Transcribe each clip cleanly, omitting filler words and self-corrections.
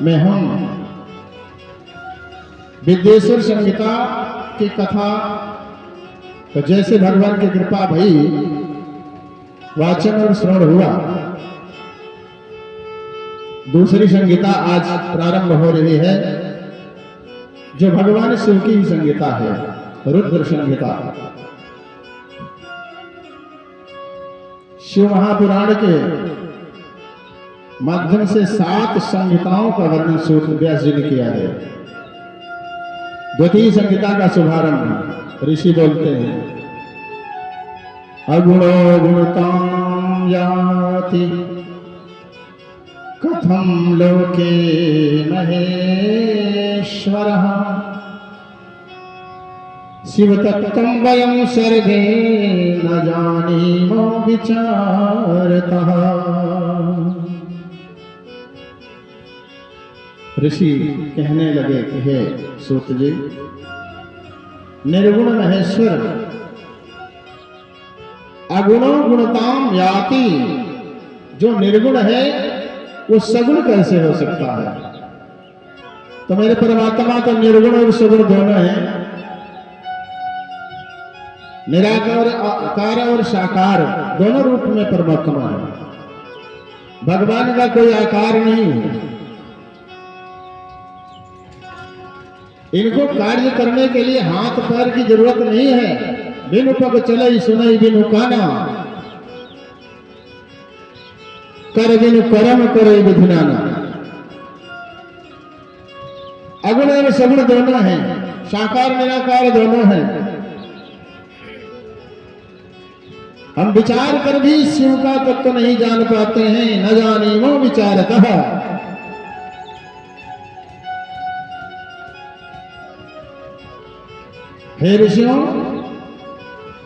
में हम विद्येश्वर संहिता की कथा तो जैसे भगवान की कृपा भई वाचन और श्रवण हुआ। दूसरी संहिता आज प्रारंभ हो रही है जो भगवान शिव की संहिता है, रुद्र संहिता। शिव महापुराण के माध्यम से 7 संहिताओं का वर्णन सूत्र व्यास जी ने किया है। द्वितीय संहिता का शुभारंभ ऋषि बोलते हैं, अगुणो गुणतां याति कथम लोके महेश्वरः शिवतत्त्वं वयं सर्वे न जानीमो विचारतः। ऋषि कहने लगे कि हे सूत जी, निर्गुण महेश्वर अगुणो गुणताम याति, जो निर्गुण है वो सगुण कैसे हो सकता है? तो मेरे परमात्मा तो निर्गुण और सगुण दोनों हैं, निराकार आकार और साकार दोनों रूप में परमात्मा है। भगवान का कोई आकार नहीं है। इनको कार्य करने के लिए हाथ पैर की जरूरत नहीं है। बिनु पग चलई सुनई बिनु काना, कर बिनु करम करे विधिनाना। अगुण और सगुण दोनों हैं, साकार निराकार दोनों हैं। हम विचार कर भी शिव का तत्व नहीं जान पाते हैं, न जानी वो विचारतः। हे ऋषियों,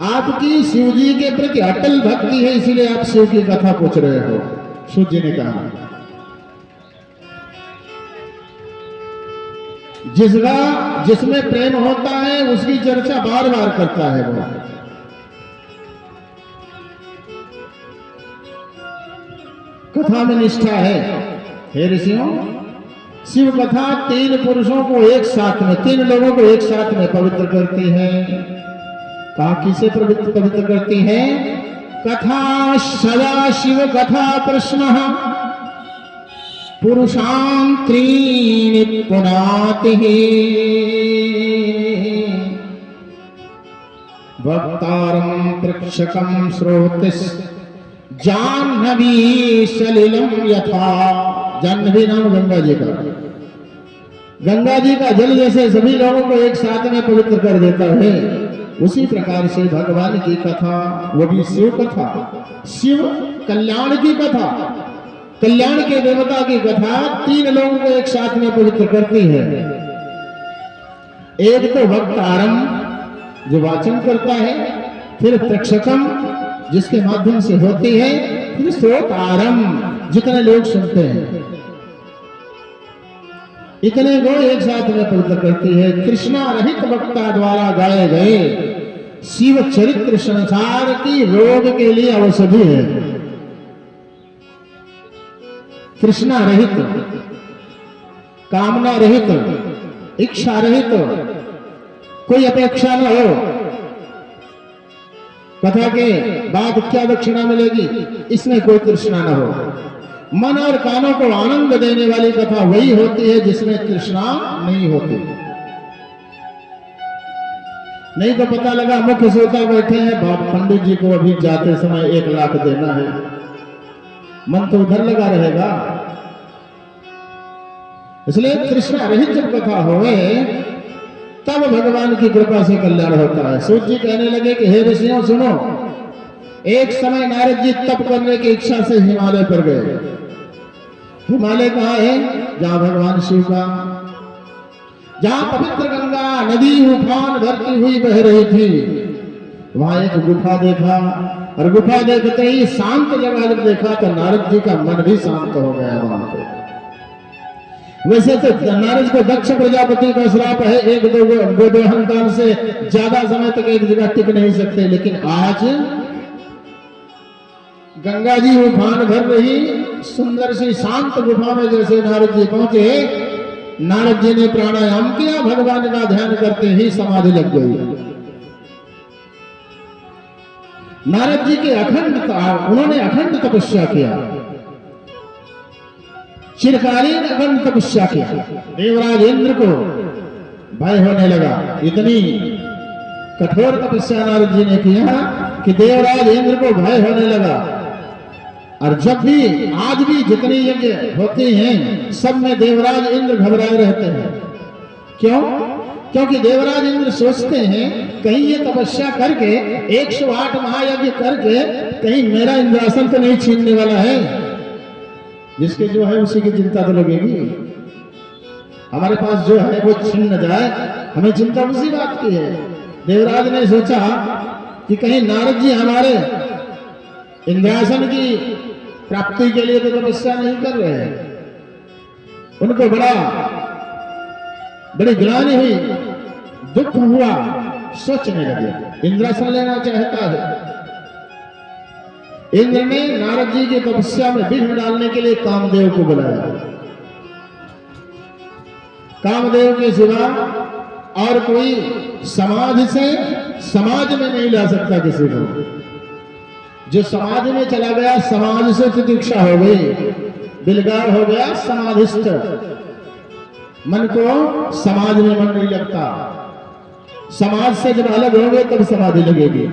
आपकी शिव जी के प्रति अटल भक्ति है, इसीलिए आप शिव की कथा पूछ रहे हो। सूत जी ने कहा, जिसमें प्रेम होता है उसकी चर्चा बार बार करता है वो। कथा में निष्ठा है। हे ऋषियों, शिव कथा 3 पुरुषों को एक साथ में, 3 लोगों को एक साथ में पवित्र करती है। कहा किसे पवित्र करती है? कथा सदा शिव कथा प्रश्न पुरुषां त्रीणि पुनाति भक्तारं प्रेक्षकं श्रोतिस् जाह्नवी सलिलम यथा। जाह्नवी नाम गंगा जी का। गंगा जी का जल जैसे सभी लोगों को एक साथ में पवित्र कर देता है, उसी प्रकार से भगवान की कथा, वो भी शिव कथा, शिव कल्याण की कथा, कल्याण के देवता की कथा 3 लोगों को एक साथ में पवित्र करती है। एक तो वक्तारम जो वाचन करता है, फिर प्रेक्षकम जिसके माध्यम से होती है, फिर श्रोतारम जितने लोग सुनते हैं। इतने को एक साथ में पवित्र करती है। कृष्णा रहित वक्ता द्वारा गाए गए शिव चरित्र संसार की रोग के लिए औषधि है। कृष्णा रहित, कामना रहित, इच्छा रहित, कोई अपेक्षा न हो। कथा के बाद क्या दक्षिणा मिलेगी, इसमें कोई तृष्णा न हो। मन और कानों को आनंद देने वाली कथा वही होती है जिसमें तृष्णा नहीं होती। नहीं तो पता लगा मुख्य श्रोता बैठे हैं, पंडित जी को अभी जाते समय 1 लाख देना है, मन तो उधर लगा रहेगा। इसलिए तृष्णा रहित जब कथा होवे तब भगवान की कृपा से कल्याण होता है। सूत जी कहने लगे कि हे ऋषियों सुनो, एक समय नारद जी तप करने की इच्छा से हिमालय पर गए। हिमालय कहाँ है? जहां भगवान शिव का, जहां पवित्र गंगा नदी उफान भरती हुई बह रही थी, वहां एक गुफा देखा, और गुफा देखते ही शांत जगह जब देखा तो नारद जी का मन भी शांत हो गया वहां पे। वैसे तो नारद को दक्ष प्रजापति का श्राप है, 1-2 गोदोहन से ज्यादा समय तक एक जगह टिक नहीं सकते, लेकिन आज गंगा जी उफान भर रही, सुंदर सी शांत गुफा में जैसे नारद जी पहुंचे, नारद जी ने प्राणायाम किया, भगवान का ध्यान करते ही समाधि लग गई। नारद जी की उन्होंने अखंड तपस्या किया, चिरकालीन अखंड तपस्या किया। देवराज इंद्र को भय होने लगा, इतनी कठोर तपस्या नारद जी ने किया कि देवराज इंद्र को भय होने लगा। और जब भी आज भी जितनी यज्ञ होते हैं सब में देवराज इंद्र घबराए रहते हैं। क्यों? क्योंकि देवराज इंद्र सोचते हैं कहीं ये तपस्या करके 108 महायज्ञ करके कहीं मेरा इंद्रासन तो नहीं छीनने वाला है। जिसके जो है उसी की चिंता तो लगेगी, हमारे पास जो है वो छीन न जाए, हमें चिंता उसी बात की है। देवराज ने सोचा कि कहीं नारद जी हमारे इंद्रासन की प्राप्ति के लिए तो तपस्या नहीं कर रहे हैं। उनको बड़ी ग्लानि हुई, दुख हुआ, सोचने लगे इंद्रासन लेना चाहता है। इंद्र ने नारद जी की तपस्या में विघ्न डालने के लिए कामदेव को बुलाया। कामदेव के सिवा और कोई समाधि से समाज में नहीं ला सकता किसी को। जो समाधि में चला गया समाज से तितिक्षा हो गई, बिलगार हो गया, समाधिष्ठ। मन को समाज में मन नहीं लगता। समाज से जब अलग होंगे तब समाधि लगेगी।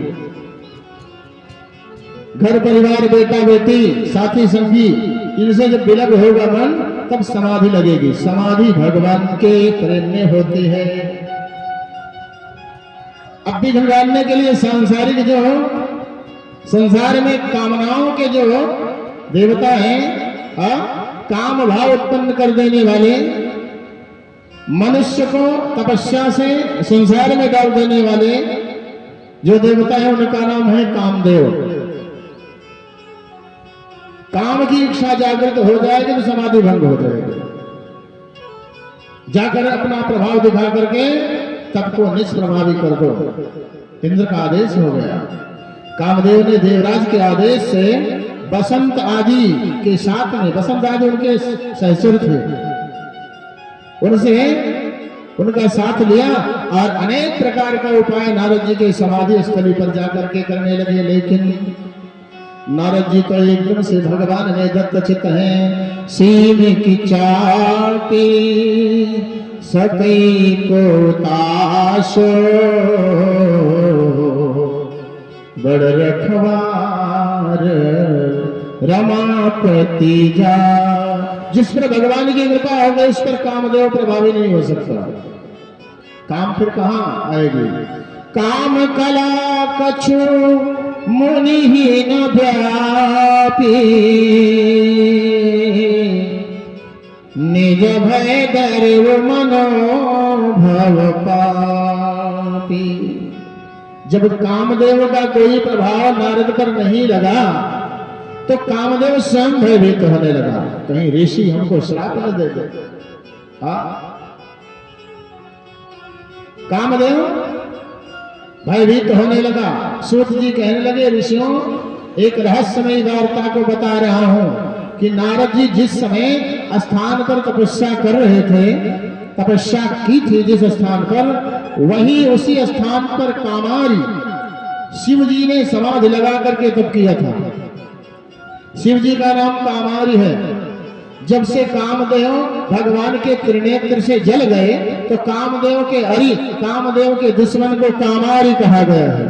घर परिवार, बेटा बेटी, साथी संगी, इनसे जब विलग होगा मन तब समाधि लगेगी। समाधि भगवान के प्रेम में होती है। अब भी डालने के लिए सांसारिक जो संसार में कामनाओं के जो देवता हैं, काम भाव उत्पन्न कर देने वाले, मनुष्य को तपस्या से संसार में डाल देने वाले जो देवता है उनका नाम है कामदेव। काम की इच्छा जागृत हो जाएगी तो समाधि भंग हो जाएगी। जाकर अपना प्रभाव दिखा करके तब को निष्प्रभावी कर दो। इंद्र का आदेश हो गया। कामदेव ने देवराज के आदेश से बसंत आदि के साथ में, बसंत आदि उनके सहचर थे, उनसे उनका साथ लिया और अनेक प्रकार का उपाय नारद जी के समाधि स्थली पर जाकर के करने लगे। लेकिन नारद जी तो एकदम से भगवान में दत्त चित्त हैं। सीन की चाटी सती को ताशो बड़ रखवार रमापति जा। जिस पर भगवान की कृपा हो गई उस पर कामदेव प्रभावी नहीं हो सकता। काम फिर कहां आएगी? काम कला कछु मुनि ही न व्यापी, निज भय डर मनोभव पापी। जब कामदेव का कोई प्रभाव नारद पर नहीं लगा तो कामदेव स्वयं भयभीत होने लगा, कहीं ऋषि हमको श्राप न दे दे। कामदेव भयभीत होने लगा। सूत जी कहने लगे, ऋषियों एक रहस्यमयी वार्ता को बता रहा हूं कि नारद जी जिस समय स्थान पर तपस्या कर रहे थे, तपस्या की थी जिस स्थान पर, वही उसी स्थान पर कामारी शिव जी ने समाधि लगा करके तप किया था। शिव जी का नाम कामारी है। जब से कामदेव भगवान के त्रिनेत्र से जल गए तो कामदेव के कामदेव के दुश्मन को कामारी कहा गया है।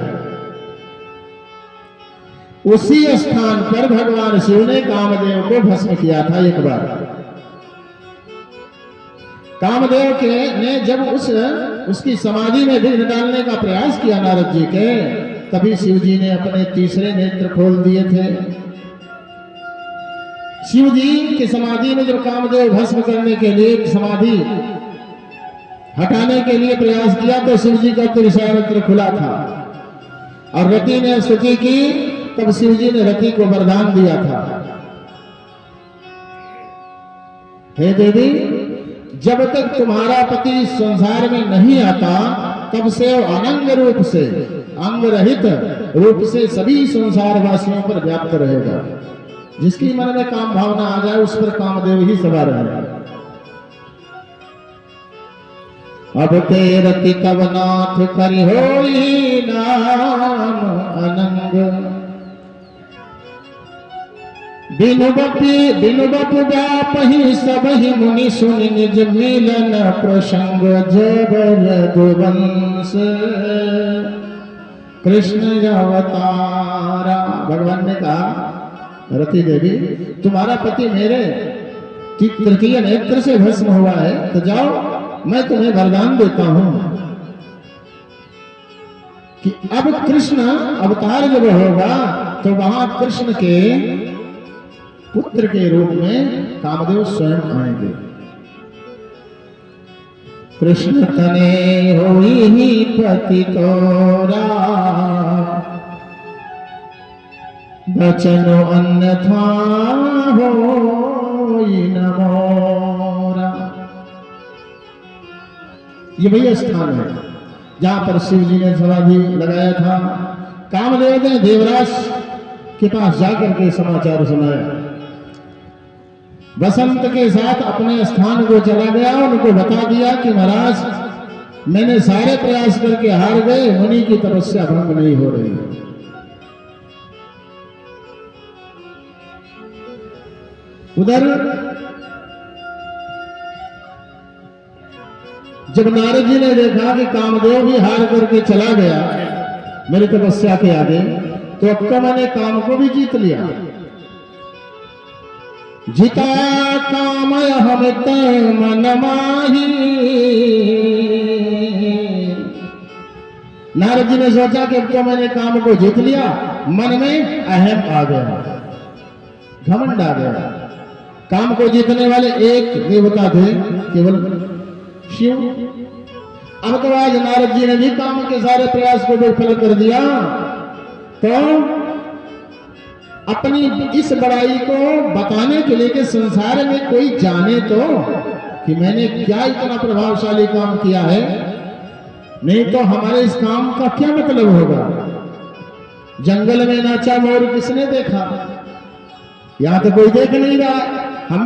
उसी स्थान पर भगवान शिव ने कामदेव को भस्म किया था एक बार। कामदेव के ने जब उसकी समाधि में विघ्न डालने का प्रयास किया नारद जी के, तभी शिव जी ने अपने तीसरे नेत्र खोल दिए थे। शिव जी की समाधि में जब कामदेव भस्म करने के लिए, समाधि हटाने के लिए प्रयास किया तो शिव जी का तीसरा नेत्र खुला था और रति ने स्तुति की, तब शिव जी ने रति को वरदान दिया था, हे देवी जब तक तुम्हारा पति संसार में नहीं आता तब से अनंग रूप से, अंग रहित रूप से सभी संसार वासियों पर व्याप्त रहेगा। जिसकी मन में काम भावना आ जाए उस पर कामदेव ही सवार रहेगा। अब ते रति तब नाथ करि होई नाम अनंग, बिनु बपु व्यापहि सबहि मुनि सुनि निज मिलन प्रसंग जबर दुवंश कृष्ण अवतारा। भगवान ने कहा रति देवी तुम्हारा पति मेरे तृतीय नेत्र से भस्म हुआ है, तो जाओ मैं तुम्हें वरदान देता हूं कि अब कृष्ण अवतार जब होगा तो वहां कृष्ण के पुत्र के रूप में कामदेव स्वयं आएंगे। कृष्ण तने होई ही पति तोरा, बचनो अन्यथा होई न मोरा। ये वही स्थान है जहां पर शिव जी ने समाधि लगाया था। कामदेव ने देवराज के पास जाकर के समाचार सुनाया। बसंत के साथ अपने स्थान को चला गया, उनको बता दिया कि महाराज मैंने सारे प्रयास करके हार गए, मुनि की तपस्या भंग नहीं हो रही। उधर जब नारद जी ने देखा कि कामदेव भी हार करके चला गया मेरी तपस्या के आगे, तो अब तो मैंने काम को भी जीत लिया। जिता कामय हमित मन माही। नारद जी ने सोचा कि अब तो मैंने काम को जीत लिया, मन में अहम आ गया, घमंड आ गया। काम को जीतने वाले एक देवता थे केवल शिव। अब तो आज नारद जी ने भी काम के सारे प्रयास को विफल कर दिया, तो अपनी इस बड़ाई को बताने के लिए कि संसार में कोई जाने तो कि मैंने क्या इतना प्रभावशाली काम किया है, नहीं तो हमारे इस काम का क्या मतलब होगा। जंगल में नाचा मोर किसने देखा, यहां तो कोई देख नहीं रहा। हम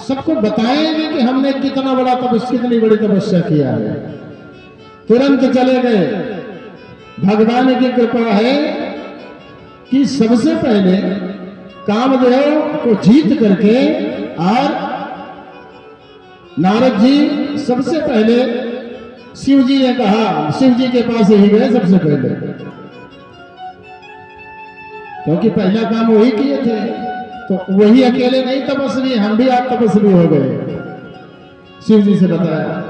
सबको बताएंगे कि हमने कितना कितनी बड़ी तपस्या किया है। तुरंत चले गए। भगवान की कृपा है कि सबसे पहले कामदेव को जीत करके, और नारद जी सबसे पहले शिव जी ने कहा, शिव जी के पास ही गए सबसे पहले, क्योंकि पहला काम वही किए थे। तो वही अकेले नहीं तपस्वी, हम भी आप तपस्वी हो गए। शिव जी से बताया,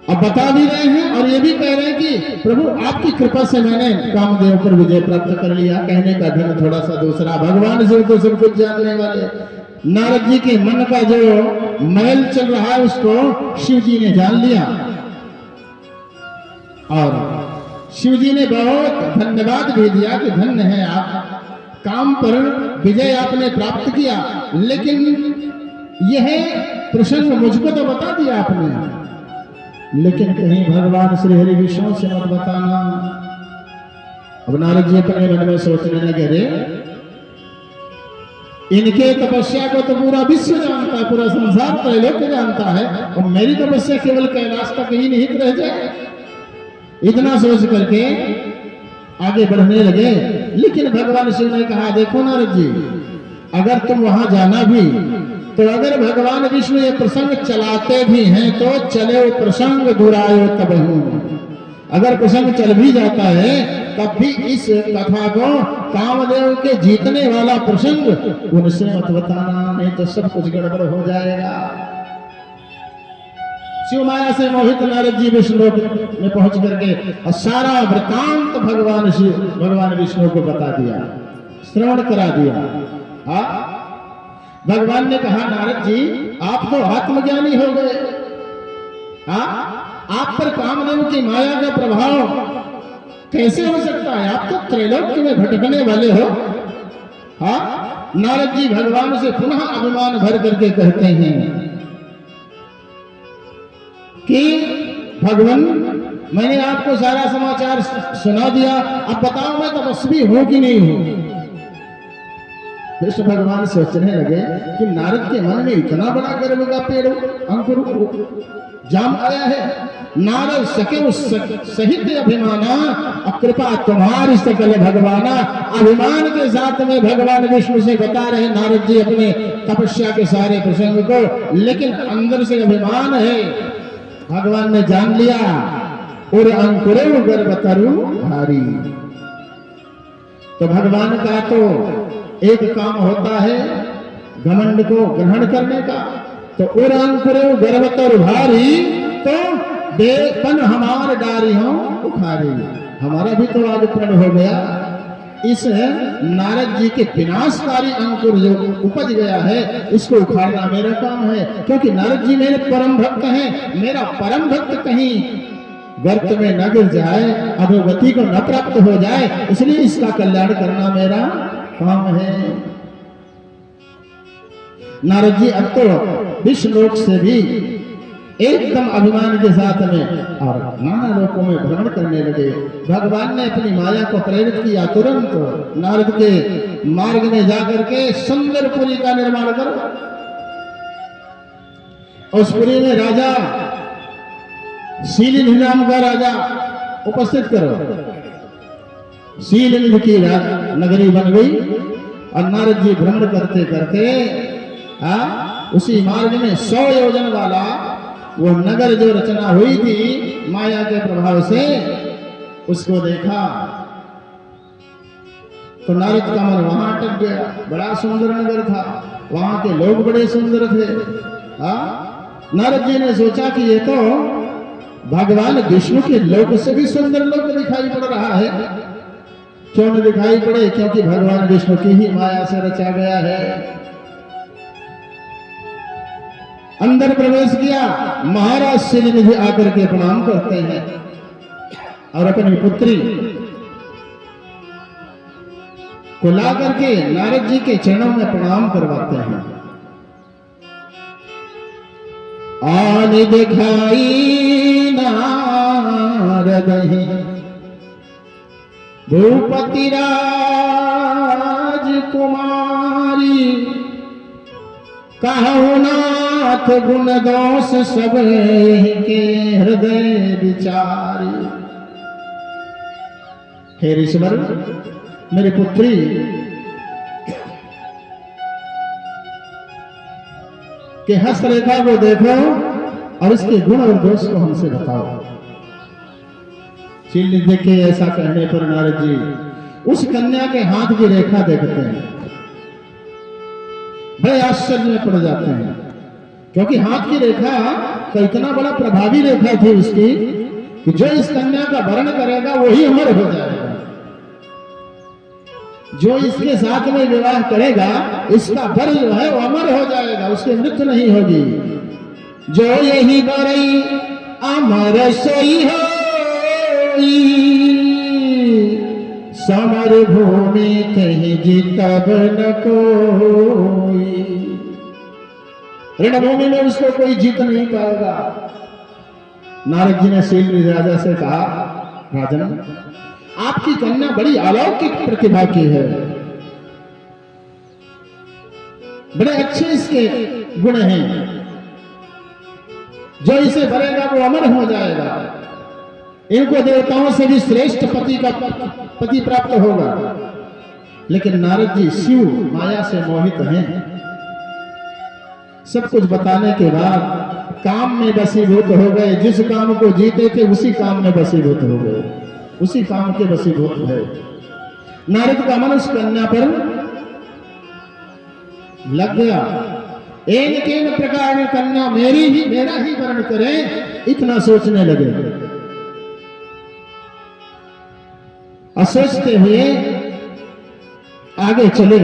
अब बता भी रहे हैं और ये भी कह रहे हैं कि प्रभु आपकी कृपा से मैंने कामदेव पर विजय प्राप्त कर लिया। कहने का ढंग थोड़ा सा दूसरा, भगवान से तो सब कुछ जानने वाले। नारद जी के मन का जो मैल चल रहा है उसको शिव जी ने जान लिया, और शिव जी ने बहुत धन्यवाद भी दिया कि धन्य है आप, काम पर विजय आपने प्राप्त किया, लेकिन यह प्रसंग मुझको तो बता दिया आपने, लेकिन कहीं भगवान श्री हरि विष्णु से मत बताना। अब नारद जी अपने मन में सोचने लगे, रे इनके तपस्या को तो पूरा विश्व जानता है, पूरा संसार त्रैलोक्य जानता है, और मेरी तपस्या केवल कैलाश तक ही निहित रह जाए। इतना सोच करके आगे बढ़ने लगे। लेकिन भगवान शिव ने कहा, देखो नारद जी, अगर तुम वहां जाना भी तो अगर भगवान विष्णु ये प्रसंग चलाते भी हैं तो चले वो प्रसंग दुरायो तब हूं। अगर प्रसंग चल भी जाता है तब भी इस कथा को कामदेव के जीतने वाला प्रसंग उनसे मत बताना, नहीं तो सब कुछ गड़बड़ हो जाएगा। शिव माया से मोहित नारद जी विष्णु में पहुंच करके और सारा वृतांत भगवान विष्णु को बता दिया, श्रवण करा दिया। भगवान ने कहा, नारद जी आप तो आत्मज्ञानी हो गए, आप पर कामदेव की माया का प्रभाव कैसे हो सकता है, आप तो त्रैलोक्य में भटकने वाले हो। नारद जी भगवान से पुनः अभिमान भर करके कहते हैं कि भगवान मैंने आपको सारा समाचार सुना दिया, अब बताओ मैं तपस्वी हूं कि नहीं हूं। कृष्ण भगवान सोचने लगे कि नारद के मन में इतना बड़ा गर्व का पेड़ अंकुर जाम आया है। नारद सके सहित अभिमाना, कृपा तुम्हारी सकल भगवाना। अभिमान के साथ में भगवान विष्णु से बता रहे नारद जी अपने तपस्या के सारे प्रसंग को, लेकिन अंदर से अभिमान है। भगवान ने जान लिया, और अंकुरे गर्भ तरु भारी। तो भगवान का तो एक काम होता है घमंड को ग्रहण करने का, तो और अंकुरे गर्भ तरु भारी, तो बेपन हमार डारी हो उखारी। हमारा भी तो आज प्रण हो गया। इस नारद जी के विनाशकारी अंकुर जो उपज गया है, इसको उखाड़ना मेरा काम है, क्योंकि नारद जी मेरे परम भक्त हैं। मेरा परम भक्त कहीं गर्त में न गिर जाए, अधोगति को न प्राप्त हो जाए, इसलिए इसका कल्याण करना मेरा काम है। नारद जी अब तो विश्वलोक से भी एकदम अभिमान के साथ में और नाना लोकों में भ्रमण करने लगे। भगवान ने अपनी माया को प्रेरित किया, तुरंत नारद के मार्ग में जाकर के सुंदर पुरी का निर्माण करो। उस पुरी में राजा शीलनिधि नाम का राजा उपस्थित करो। शीलनिधि की नगरी बन गई, और नारद जी भ्रमण करते करते उसी मार्ग में 100 योजन वाला वो नगर जो रचना हुई थी माया के प्रभाव से, उसको देखा तो नारद का मन वहां अटक गया। बड़ा सुंदर नगर था, वहां के लोग बड़े सुंदर थे। नारद जी ने सोचा कि ये तो भगवान विष्णु के लोक से भी सुंदर लोक दिखाई पड़ रहा है। क्यों न दिखाई पड़े, क्योंकि भगवान विष्णु की ही माया से रचा गया है। अंदर प्रवेश किया, महाराज शीलनिधि आकर के प्रणाम करते हैं और अपनी पुत्री को ला करके नारद जी के चरणों में प्रणाम करवाते हैं। आन दिखाई नारद भूपति राजकुमारी, कहु नाथ गुण दोष सब के हृदय विचारी। हे ऋषिवर, मेरी पुत्री के हस्तरेखा को देखो और इसके गुण और दोष को हमसे बताओ। शीलनिधि के ऐसा कहने पर नारद जी उस कन्या के हाथ की रेखा देखते हैं, बड़े आश्चर्य में पड़ जाते हैं, क्योंकि हाथ की रेखा तो इतना बड़ा प्रभावी रेखा थी उसकी कि जो इस कन्या का वर्ण करेगा वही अमर हो जाएगा। जो इसके साथ में विवाह करेगा इसका वर जो है वो अमर हो जाएगा, उसकी मृत्यु नहीं होगी। जो यही बरई अमर सोई हो, समर भूमि कहीं जीतब न कोई। रणभूमि में उसको कोई जीत नहीं पाएगा। नारद जी ने शीलनिधि राजा से कहा, राजन, आपकी कन्या बड़ी अलौकिक प्रतिभा की है, बड़े अच्छे इसके गुण हैं, जो इसे भरेगा वो अमर हो जाएगा। इनको देवताओं से भी श्रेष्ठ पति प्राप्त होगा। लेकिन नारद जी शिव माया से मोहित हैं। सब कुछ बताने के बाद काम में बसीभूत हो गए। जिस काम को जीते थे उसी काम में बसीभूत हो गए, उसी काम के वशीभूत है। नारद का मन उस कन्या पर लग गया। एक प्रकार कन्या मेरा ही वर्ण करे, इतना सोचने लगे। और सोचते हुए आगे चले,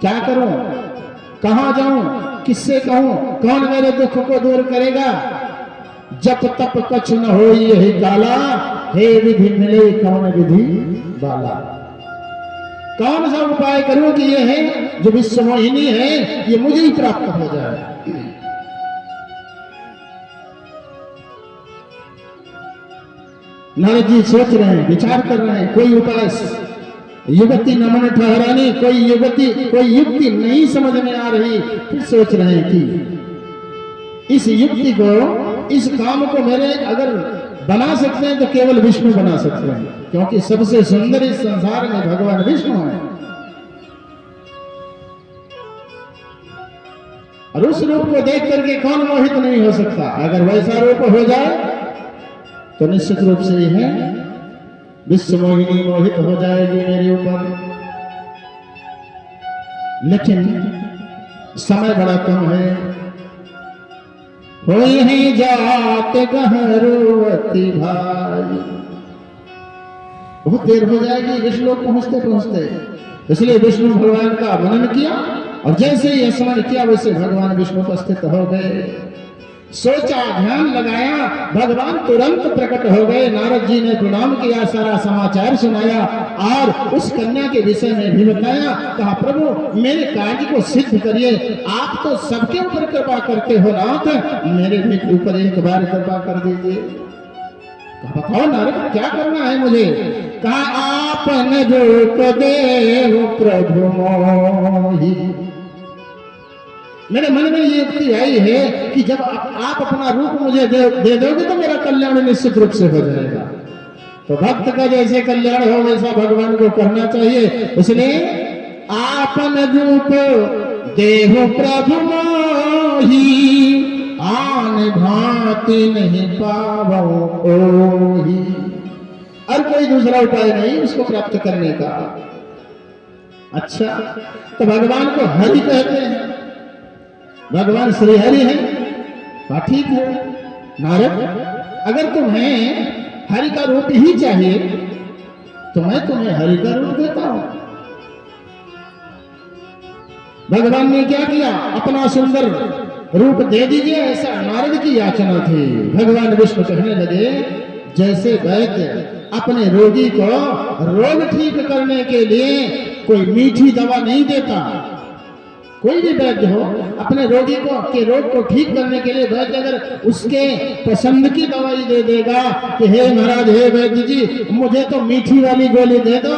क्या करूं, कहां जाऊं, किससे कहूं, कौन मेरे दुख को दूर करेगा। जप तप कछ न हो यही काला, हे विधि मिले कौन विधि बाला। कौन सा उपाय करूं कि ये है जो विश्वमोहिनी है ये मुझे ही प्राप्त हो जाए। नारद जी सोच रहे हैं, विचार कर रहे हैं, कोई उपाय युवती नमन ठहरानी, कोई युक्ति नहीं समझ में आ रही। फिर सोच रहे हैं कि इस युक्ति को, इस काम को मेरे अगर बना सकते हैं तो केवल विष्णु बना सकते हैं, क्योंकि सबसे सुंदर इस संसार में भगवान विष्णु हैं। और उस रूप को देख करके कौन मोहित नहीं हो सकता। अगर वैसा रूप हो जाए तो निश्चित रूप से ही है विश्व मोहिनी मोहित हो जाएगी मेरे ऊपर। लेकिन समय बड़ा कम है। हो ही जात गहरुवती भाई, बहुत देर हो जाएगी विष्णु लोग पहुंचते पहुंचते। इसलिए विष्णु भगवान का वर्णन किया और जैसे ही स्मरण किया वैसे भगवान विष्णु उपस्थित हो गए। सोचा, ध्यान लगाया, भगवान तुरंत प्रकट हो गए। नारद जी ने प्रणाम किया, सारा समाचार सुनाया और उस कन्या के विषय में भी बताया। कहा, प्रभु मेरे कार्य को सिद्ध करिए, आप तो सबके ऊपर कृपा करते हो नाथ, मेरे भी ऊपर एक बार कृपा कर दीजिए। कहा, बताओ नारद क्या करना है मुझे। कहा, आपने रूप देव प्रभु मोहि। मेरे मन में ये युक्ति आई है कि जब आप अपना रूप मुझे दे दोगे तो मेरा कल्याण निश्चित रूप से हो जाएगा। तो भक्त का जैसे कल्याण हो वैसा भगवान को करना चाहिए। इसलिए आपन रूप देहो प्रभु मोहि, आन भांति नहीं पावो ओहि। और कोई दूसरा उपाय नहीं उसको प्राप्त करने का। अच्छा, तो भगवान को हरि कहते हैं, भगवान श्री हरि है। ठीक है नारद, अगर तुम्हें हरि का रूप ही चाहिए तो मैं तुम्हें हरि का रूप देता हूं। भगवान ने क्या किया, अपना सुंदर रूप दे दीजिए, ऐसा नारद की याचना थी। भगवान विष्णु कहने लगे, जैसे वैद्य अपने रोगी को रोग ठीक करने के लिए कोई मीठी दवा नहीं देता, कोई भी वैद्य हो अपने रोगी को के रोग को ठीक करने के लिए वैद्य अगर उसके पसंद की दवाई दे देगा कि हे महाराज, हे वैद्य जी, मुझे तो मीठी वाली गोली दे दो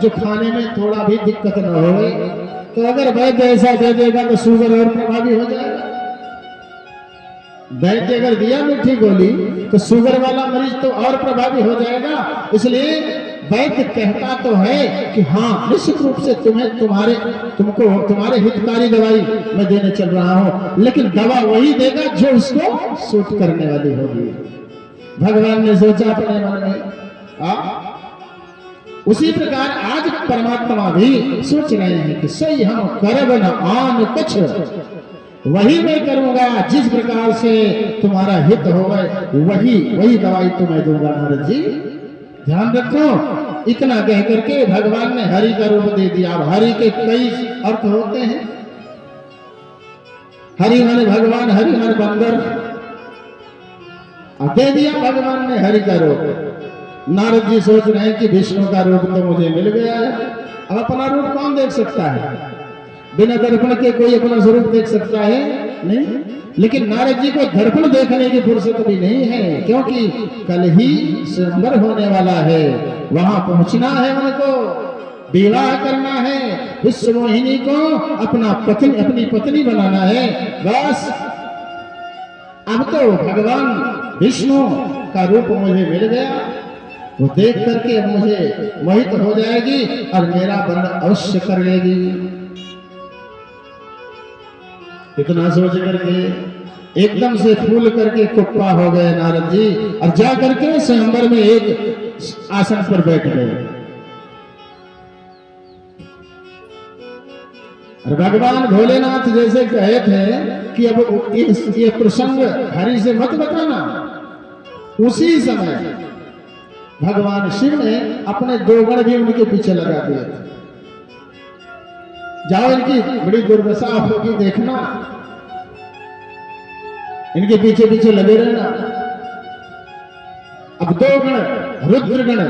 जो खाने में थोड़ा भी दिक्कत न हो, तो अगर वैद्य ऐसा दे देगा तो शुगर और प्रभावी हो जाएगा। वैद्य अगर दिया मीठी गोली तो शुगर वाला मरीज तो और प्रभावी हो जाएगा। इसलिए वैद्य कहता तो है कि हाँ, निश्चित रूप से तुम्हारे हितकारी दवाई मैं देने चल रहा हूं, लेकिन दवा वही देगा जो उसको सूट करने वाली होगी। भगवान ने सोचा अपने मन में। उसी प्रकार आज परमात्मा भी सोच रहे हैं कि सही हम करब न आन कुछ, वही मैं करूंगा जिस प्रकार से तुम्हारा हित होगा, वही दवाई तुम्हें दूंगा नारद जी, ध्यान रखो। इतना कह करके भगवान ने हरि का रूप दे दिया। अब हरि के कई अर्थ होते हैं। हरि माने भगवान, हरि माने बंदर। दे दिया भगवान ने हरि का रूप। नारद जी सोच रहे हैं कि विष्णु का रूप तो मुझे मिल गया है, अब अपना रूप कौन देख सकता है। बिना दर्पण के कोई अपना स्वरूप देख सकता है नहीं। लेकिन नारद जी को दर्पण देखने की फुर्सत भी नहीं है, क्योंकि कल ही स्वयंवर होने वाला है, वहां पहुंचना है, उनको विवाह करना है, विश्व मोहिनी को अपनी पत्नी बनाना है। बस अब तो भगवान विष्णु का रूप मुझे मिल गया, वो देख करके अब मुझे मोहित हो जाएगी और मेरा वर्ण अवश्य कर लेगी। इतना सोच करके एकदम से फूल करके कुप्पा हो गए नारद जी और जा करके स्वयंवर में एक आसन पर बैठ गए। और भगवान भोलेनाथ जैसे कहे थे कि अब ये प्रसंग हरि से मत बताना, उसी समय भगवान शिव ने अपने 2 गण भी उनके पीछे लगा दिए थे। जाओ, इनकी बड़ी दुर्दशा होगी, देखना, इनके पीछे पीछे लगे रहना। अब 2 गण रुद्रगण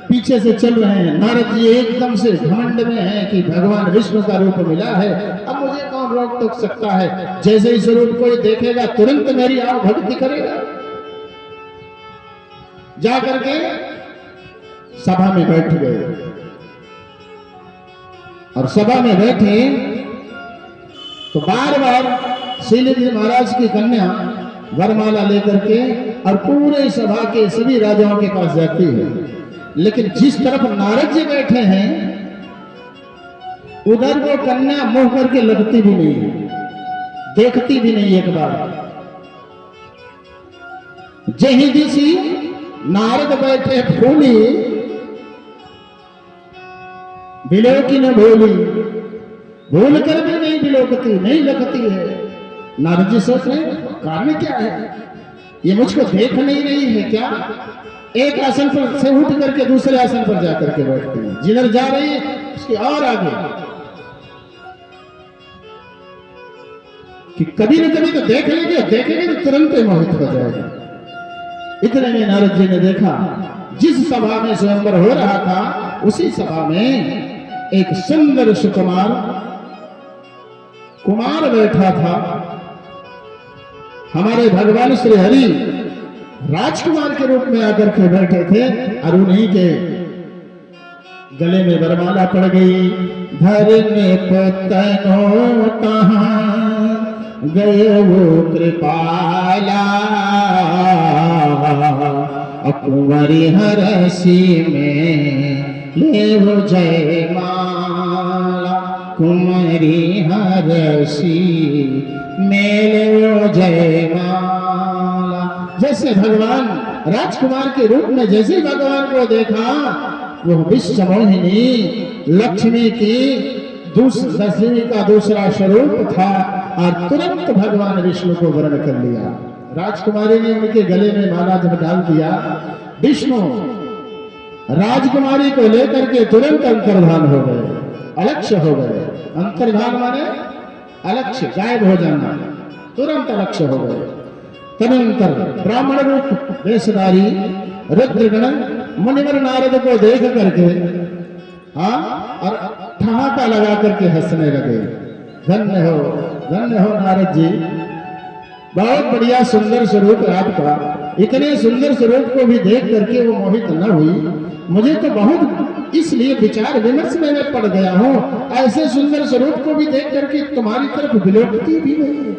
पीछे से चल रहे हैं। नारद जी एकदम से घमंड में हैं कि भगवान विष्णु का रूप मिला है, अब मुझे कौन रोक टोक सकता है। जैसे ही स्वरूप कोई देखेगा तुरंत मेरी आव भक्ति करेगा। जाकर के सभा में बैठ गए और सभा में बैठे तो बार बार शैलेंद्र महाराज की कन्या वरमाला लेकर के और पूरे सभा के सभी राजाओं के पास जाती है, लेकिन जिस तरफ नारद जी बैठे हैं उधर वो कन्या मुंह करके लगती भी नहीं है, देखती भी नहीं एक बार। जही दिशी नारद बैठे फूली, बिलोकी न भूली, भूल कर भी नहीं बिलोकती, नहीं लगती है। नारद जी सोच रहे कारण क्या है, ये मुझको देख नहीं रही है क्या? एक आसन पर से उठ करके दूसरे आसन पर जाकर के बैठती है, जिधर जा रही है उसके और आगे, कि कभी न कभी तो देख लेंगे, देखेंगे तो तुरंत मोहित हो जाएगा। इतने में नारद जी ने देखा जिस सभा में स्वयंवर हो रहा था उसी सभा में एक सुंदर सुकुमार कुमार बैठा था। हमारे भगवान श्री हरि राजकुमार के रूप में आकर के बैठे थे और उन्हीं के गले में वरमाला पड़ गई। धरने पतनो कहाँ गए वो कृपाला, कुंवरी हरसी में ले वो जय माला, कुंवरी हरसी में ले वो जय माला। जैसे भगवान राजकुमार के रूप में जैसे भगवान को देखा, वो विश्व मोहिनी लक्ष्मी की दशमी का दूसरा स्वरूप था और तुरंत भगवान विष्णु को वर्ण कर लिया। राजकुमारी ने उनके गले में माला जब डाल दिया, विष्णु राजकुमारी को लेकर के तुरंत अंतर्धान हो गए, अलक्ष्य हो गए। अंतर्धान माने अलक्ष्य, गायब हो जाना, तुरंत अलक्ष्य हो गए। तदनंतर ब्राह्मण रूप वेशधारी रुद्रगण मुनिवर नारद को देख करके और ठहाका लगा करके हंसने लगे। धन्य हो नारद जी, बहुत बढ़िया सुंदर स्वरूप आपका। इतने सुंदर स्वरूप को भी देख करके वो मोहित न हुई। मुझे तो बहुत इसलिए विचार विमर्श में मैं पड़ गया हूँ, ऐसे सुंदर स्वरूप को भी देख करके तुम्हारी तरफ बिलोकती भी नहीं।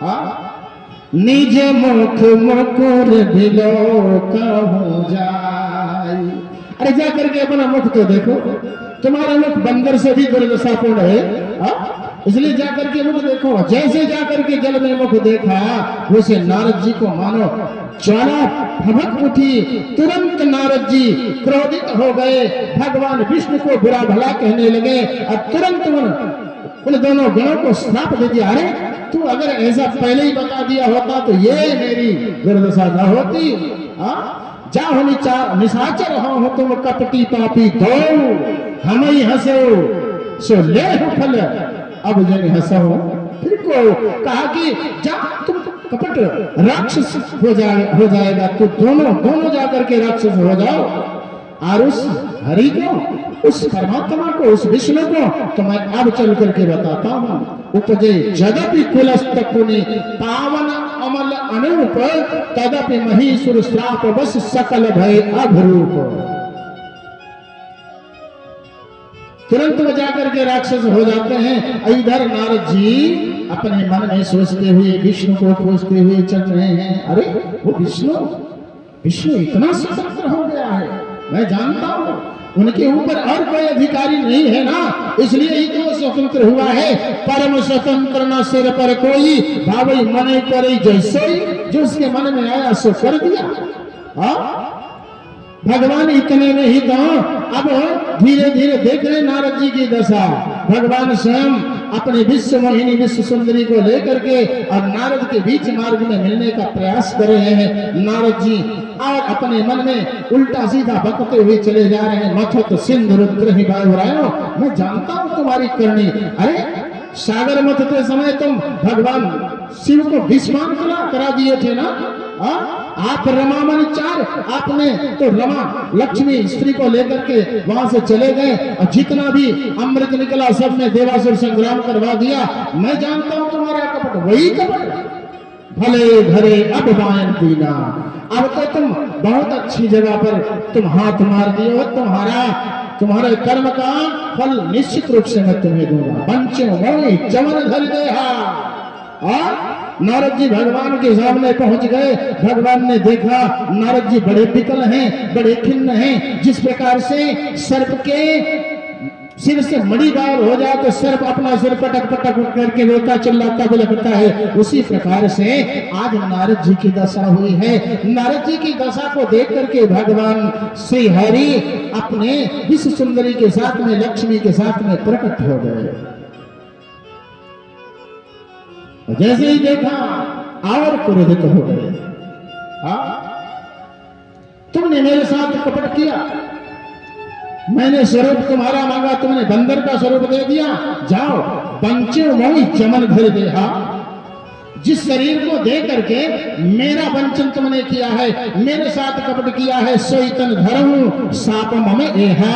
हाँ, निज मुख मुकुर बिलोक हो जाए। अरे जा करके अपना मुख तो देखो, तुम्हारा मुख बंदर से भी दुर्दशापूर्ण है। इसलिए जाकर के मुख देखो। जैसे जाकर के जल में मुख देखा, वैसे नारद जी को मानो ज्वाला भभक उठी। तुरंत नारद जी क्रोधित हो गए, भगवान विष्णु को बुरा भला कहने लगे और तुरंत उन दोनों गणों को श्राप दे दिया। अरे तू अगर ऐसा पहले ही बता दिया होता तो ये मेरी दुर्दशा न होती। जाओ निशाचर हो तुम कपटी पापी, दो हम ही हंसो सो ले फल, अब जन हंसो फिर को। कहा कि जा तुम कपट राक्षस हो जाएगा, तो दोनों जाकर के राक्षस हो जाओ। और उस हरि को, उस परमात्मा को, उस विष्णु को तो मैं अब चल करके बताता हूँ। उपजे जगति कुलस्तकुनि पावन अमल अनूप, तदपि महीसुर श्राप बस सकल भय अभरूप। तुरंत वो जाकर के राक्षस हो जाते हैं। इधर नारद जी अपने मन में सोचते हुए विष्णु को खोजते हुए चल रहे हैं। अरे वो विष्णु इतना स्वतंत्र हो गया है, मैं जानता हूँ उनके ऊपर और कोई अधिकारी नहीं है ना, इसलिए ही तो स्वतंत्र हुआ है। परम स्वतंत्र न सिर पर कोई, भावई मन करे जैसोई, जो उसके मन में आया सो कर दिया। भगवान इतने में ही तो अब धीरे धीरे देख रहे नारद जी की दशा। भगवान स्वयं अपने विश्व मोहिनी विश्व सुंदरी को लेकर के और नारद के बीच मार्ग में मिलने का प्रयास कर रहे हैं। नारद जी और अपने मन में उल्टा सीधा बकते हुए चले जा रहे हैं। मथुत सिंधु रुद्र ही बायुरायो, मैं जानता हूं तुम्हारी करनी। अरे सागर मथते समय तुम भगवान शिव को विस्मान करा दिए थे ना। आप रमामणि चार, आपने तो रमा लक्ष्मी स्त्री को लेकर के वहां से चले गए और जितना भी अमृत निकला सब में देवासुर संग्राम करवा दिया। मैं जानता हूं तुम्हारा कपट, वही कपट भले भरे अब वायन दीना। अब तो तुम बहुत अच्छी जगह पर तुम हाथ मार दिए हो, तुम्हारे कर्म का फल निश्चित रूप से मैं तुम्हें दूंगा। पंचो मोहि चमन धर देहा। और नारद जी भगवान के सामने पहुंच गए। भगवान ने देखा नारद जी बड़े विकल हैं, बड़े खिन्न हैं। जिस प्रकार से सर्प के सिर से मणि गायब हो जाए तो सर्प अपना सिर पटक पटक करके रोता चिल्लाता बिलखता है, उसी प्रकार से आज नारद जी की दशा हुई है। नारद जी की दशा को देख करके भगवान श्री हरि अपने विश्व सुंदरी के साथ में, लक्ष्मी के साथ में प्रकट हो गए। जैसे ही देखा और क्रोधित हो गए। तुमने मेरे साथ कपट किया, मैंने स्वरूप तुम्हारा मांगा, तुमने बंदर का स्वरूप दे दिया। जाओ पंचो मोहि चमन धर देहा। जिस शरीर को दे करके मेरा वंचन तुमने किया है, मेरे साथ कपट किया है, सोई तन धरऊं साप मम एहा।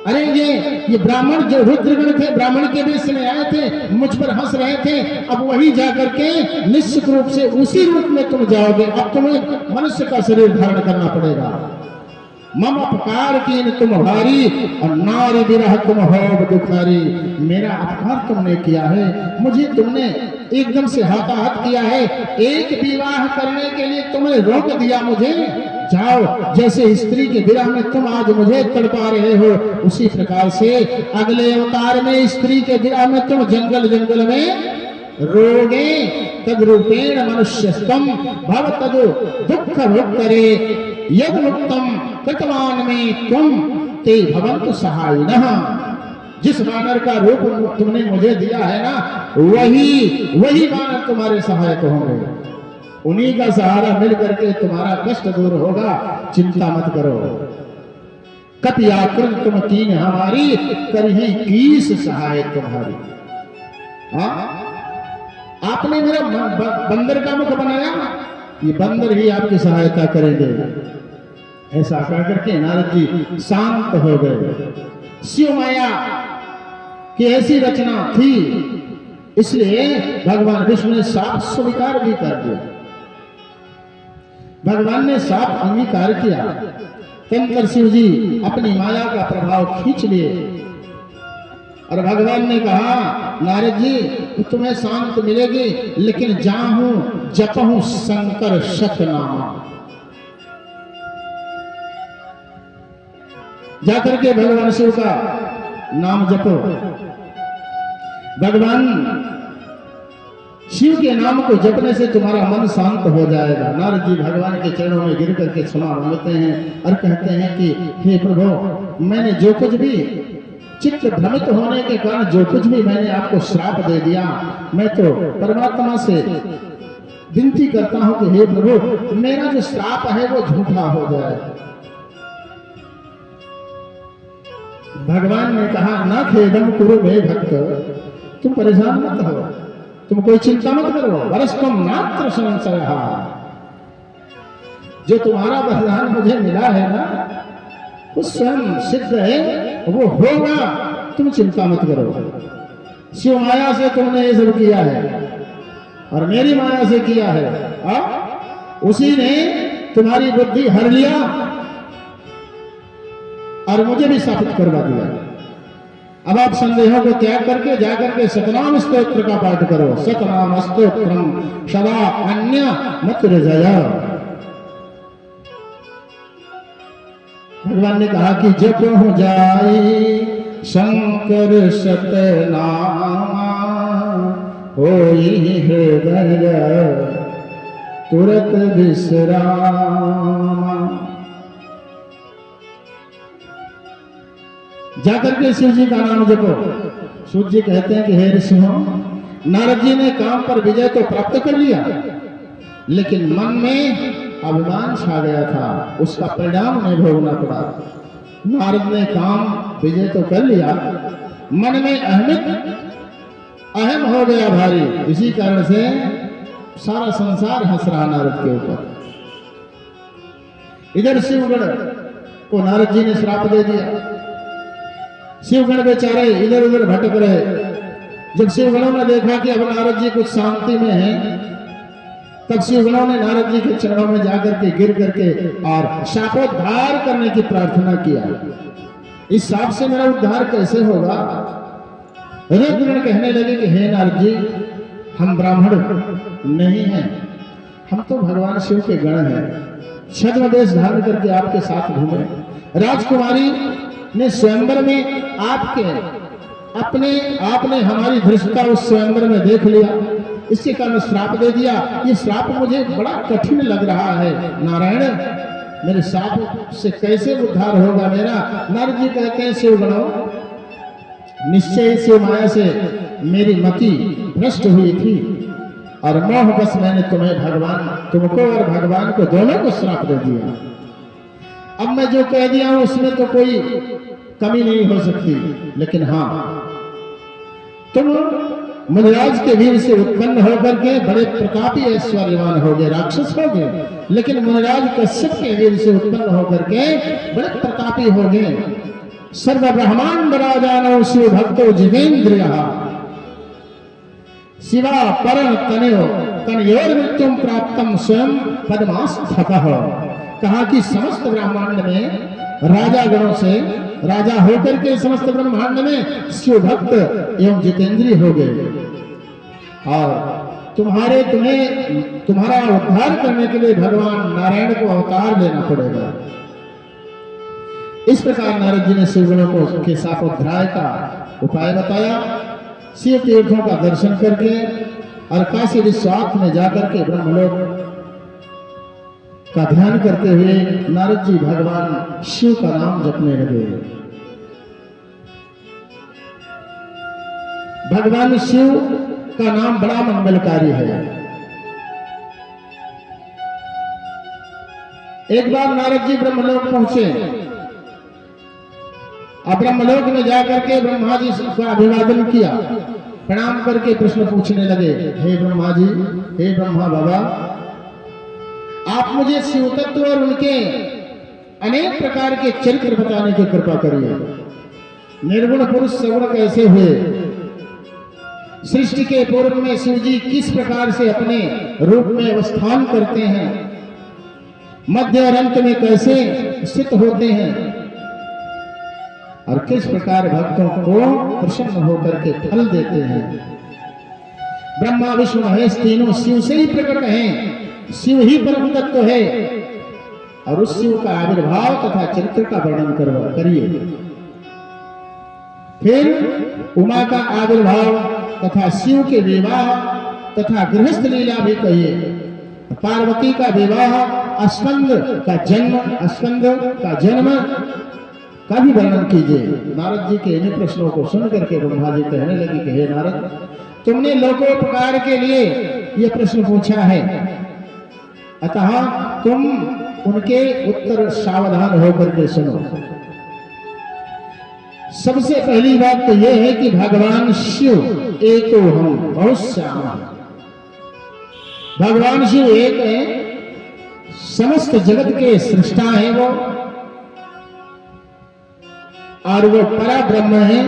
अरे ये ब्राह्मण जो रुद्रगण थे, ब्राह्मण के वेश में आए थे, मुझ पर हंस रहे थे, अब वही जाकर के निश्चित रूप से उसी रूप में तुम जाओगे। अब तुम्हें मनुष्य का शरीर धारण करना पड़ेगा। मम अपकार कीन तुम भारी और नारी विरह तुम हो दुखारी। मेरा अपकार तुमने किया है, मुझे तुमने एकदम से हाथाहाथ किया है। एक विवाह करने के लिए तुमने रोक दिया मुझे। जाओ, जैसे स्त्री के विरह में तुम आज मुझे तड़पा रहे हो, उसी प्रकार से अगले अवतार में स्त्री के विरह में तुम जंगल जंगल में रोगे। तद रूपेण मनुष्यस्तम भव तद दुख भुक्तरे यद मुक्तम कृतवान में तुम ते भवन्तु सहायिनः। जिस वानर का रूप तुमने मुझे दिया है ना, वही वानर तुम्हारे सहायक होंगे। उन्हीं का सहारा मिल करके तुम्हारा कष्ट दूर होगा। चिंता मत करो। कति आकृत तुम कीन हमारी, करही कीस सहाय तुम्हारी। आपने मेरा बंदर का मुख बनाया, ये बंदर ही आपकी सहायता करेंगे। ऐसा कहकर के नारद जी शांत हो गए। शिव माया की ऐसी रचना थी, इसलिए भगवान विष्णु ने साफ स्वीकार भी कर दिया। भगवान ने साफ अंगीकार किया। तंत्र शिव जी अपनी माया का प्रभाव खींच लिए और भगवान ने कहा, नारद जी तुम्हें शांत मिलेगी, लेकिन जाहूं जपहूं शंकर शत नामा। जाकर के भगवान शिव का नाम जपो। भगवान शिव के नाम को जपने से तुम्हारा मन शांत हो जाएगा। नारद जी भगवान के चरणों में गिर करके क्षमा मांगते हैं और कहते हैं कि हे प्रभु, मैंने जो कुछ भी चित्त भ्रमित होने के कारण जो कुछ भी मैंने आपको श्राप दे दिया, मैं तो परमात्मा से विनती करता हूं कि हे प्रभु, मेरा जो श्राप है वो झूठा हो जाए। भगवान ने कहा, ना खेदम कुरु मे भक्त, तुम परेशान मत हो, तुम कोई चिंता मत करो। वरस्तम नात्र संशय, जो तुम्हारा वरदान मुझे मिला है ना, वो स्वयं सिद्ध है, वो होगा, तुम चिंता मत करो। शिव माया से तुमने ये सब किया है और मेरी माया से किया है। उसी ने तुम्हारी बुद्धि हर लिया और मुझे भी स्थापित करवा दिया। अब आप संदेहों को त्याग करके जाकर के सतनाम स्तोत्र का पाठ करो। सतनाम स्तोत्रम सदा अन्य मत रजया। भगवान ने कहा कि जप हो जाए शंकर सतनामा, होई हृदय तुरत विश्राम। जाकर के शिव जी का नाम जपो। सूर्य जी कहते हैं कि हे ऋषियों, नारद जी ने काम पर विजय तो प्राप्त कर लिया, लेकिन मन में अभिमान छा गया था, उसका परिणाम उन्हें भोगना पड़ा। नारद ने काम विजय तो कर लिया, मन में अहम हो गया भारी। इसी कारण से सारा संसार हंस रहा नारद के ऊपर। इधर शिवगण को नारद जी ने श्राप दे दिया। शिवगण बेचारे इधर उधर भटक रहे। जब शिवगणों ने देखा कि अब नारद जी कुछ शांति में हैं, तब शिवगणों ने नारद जी के चरणों में जाकर के गिर करके और शापोद्धार करने की प्रार्थना किया। इस शाप से मेरा उद्धार कैसे होगा? रुद्र कहने लगे कि हे नारद जी, हम ब्राह्मण नहीं हैं, हम तो भगवान शिव के गण हैं, छद्म वेश धारण करके आपके साथ घूमे। राजकुमारी ने स्वयंवर में आपने हमारी धृष्टता उस स्वयंवर में देख लिया, इसके कारण श्राप दे दिया। ये श्राप मुझे बड़ा कठिन लग रहा है। नारायण, मेरे श्राप से कैसे उद्धार होगा मेरा? नारद जी कहते हैं, शिवगणों, निश्चय से माया से मेरी मति भ्रष्ट हुई थी और मोह बस मैंने तुमको और भगवान को दोनों को श्राप दे दिया। अब मैं जो कह दिया हूं उसमें तो कोई कमी नहीं हो सकती, लेकिन हाँ, तुम मुनिराज के वीर से उत्पन्न होकर के बड़े प्रतापी ऐश्वर्यवान हो गए, राक्षस हो गए, लेकिन मुनिराज कश्यप के वीर से उत्पन्न होकर के बड़े प्रतापी हो गए। सर्व ब्रह्मांड राजानो शिव भक्तो जितेंद्रिय शिवा परम तनयोर मृत्युम प्राप्तम स्वयं पद्मास्थतः। कहा कि समस्त ब्रह्मांड में राजा गणों से राजा होकर के समस्त ब्रह्मांड में शिव भक्त एवं जितेंद्रिय हो गए और तुम्हारा उद्धार करने के लिए भगवान नारायण को अवतार लेना पड़ेगा। इस प्रकार नारद जी ने शिवगणों को के शापोद्धार का उपाय बताया। शिव तीर्थों का दर्शन करके और काशी विश्वास में जाकर के ब्रह्मलोक का ध्यान करते हुए नारद जी भगवान शिव का नाम जपने लगे। भगवान शिव का नाम बड़ा मंगलकारी है। एक बार नारद जी ब्रह्मलोक पहुंचे और ब्रह्मलोक में जाकर के ब्रह्मा जी का अभिवादन किया, प्रणाम करके प्रश्न पूछने लगे, हे ब्रह्मा जी, हे ब्रह्मा बाबा, आप मुझे शिव तत्व और उनके अनेक प्रकार के चरित्र बताने की कृपा करिए। निर्गुण पुरुष सगुण कैसे हुए? सृष्टि के पूर्व में शिव जी किस प्रकार से अपने रूप में अवस्थान करते हैं? मध्य और अंत में कैसे स्थित होते हैं? और किस प्रकार भक्तों को प्रसन्न होकर के फल देते हैं? ब्रह्मा विष्णु महेश तीनों शिव से ही प्रकट हैं, शिव ही परम तत्व है। और उस शिव का आविर्भाव तथा चरित्र का वर्णन करिए। फिर उमा का आविर्भाव तथा शिव के विवाह तथा गृहस्थ लीला भी कहिए। पार्वती का विवाह, स्कंद का जन्म का भी वर्णन कीजिए। नारद जी के इन प्रश्नों को सुन करके ब्रह्मा जी कहने लगे कि हे नारद, तुमने लोकोपकार के लिए यह प्रश्न पूछा है, अतः तुम उनके उत्तर सावधान होकर के सुनो। सबसे पहली बात तो यह है कि भगवान शिव एको हम बहुत श्याम। भगवान शिव एक है, समस्त जगत के सृष्टा है वो, और वो परा ब्रह्म है।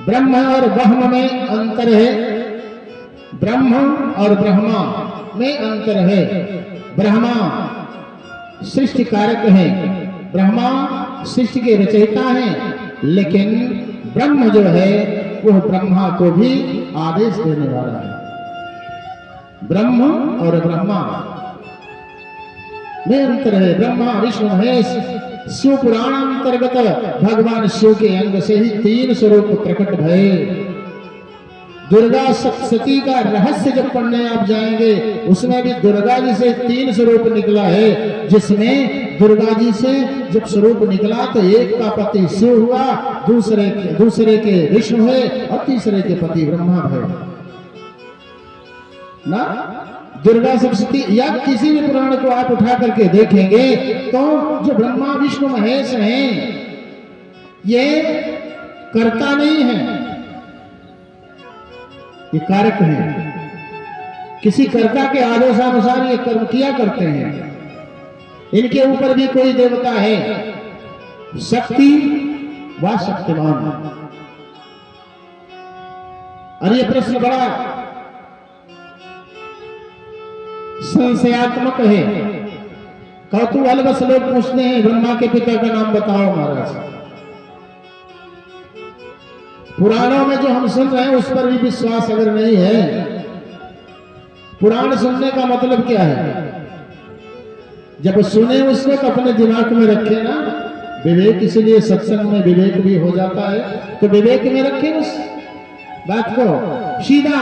ब्रह्म और ब्रह्म में अंतर है, ब्रह्म और ब्रह्मा में अंतर है। ब्रह्मा सृष्टि कारक है, ब्रह्मा सृष्टि के रचयिता है, लेकिन ब्रह्म जो है वह ब्रह्मा को भी आदेश देने वाला है। ब्रह्म और ब्रह्मा में अंतर है। ब्रह्मा विष्णु महेश शिव पुराण अंतर्गत भगवान शिव के अंग से ही 3 स्वरूप प्रकट भये। दुर्गा सप्तशती का रहस्य जब पढ़ने आप जाएंगे, उसमें भी दुर्गा जी से 3 स्वरूप निकला है, जिसमें दुर्गा जी से जब स्वरूप निकला तो एक का पति शिव हुआ, दूसरे के विष्णु हुए और तीसरे के पति ब्रह्मा हुए ना। दुर्गा सप्तशती या किसी भी पुराण को आप उठा करके देखेंगे तो जो ब्रह्मा विष्णु महेश हैं, ये कर्ता नहीं है, ये कारक है। किसी कर्ता के आदेशानुसार ये कर्म किया करते हैं। इनके ऊपर भी कोई देवता है, शक्ति व शक्तिमान। और ये प्रश्न बड़ा संशयात्मक है। कौतूहलवश लोग पूछते हैं ब्रह्मा के पिता का नाम बताओ महाराज। पुराणों में जो हम सुन रहे हैं उस पर भी विश्वास अगर नहीं है, पुराण सुनने का मतलब क्या है? जब सुने उसको तो अपने दिमाग में रखे ना विवेक, इसलिए सत्संग में विवेक भी हो जाता है। तो विवेक में रखे उस बात को। सीधा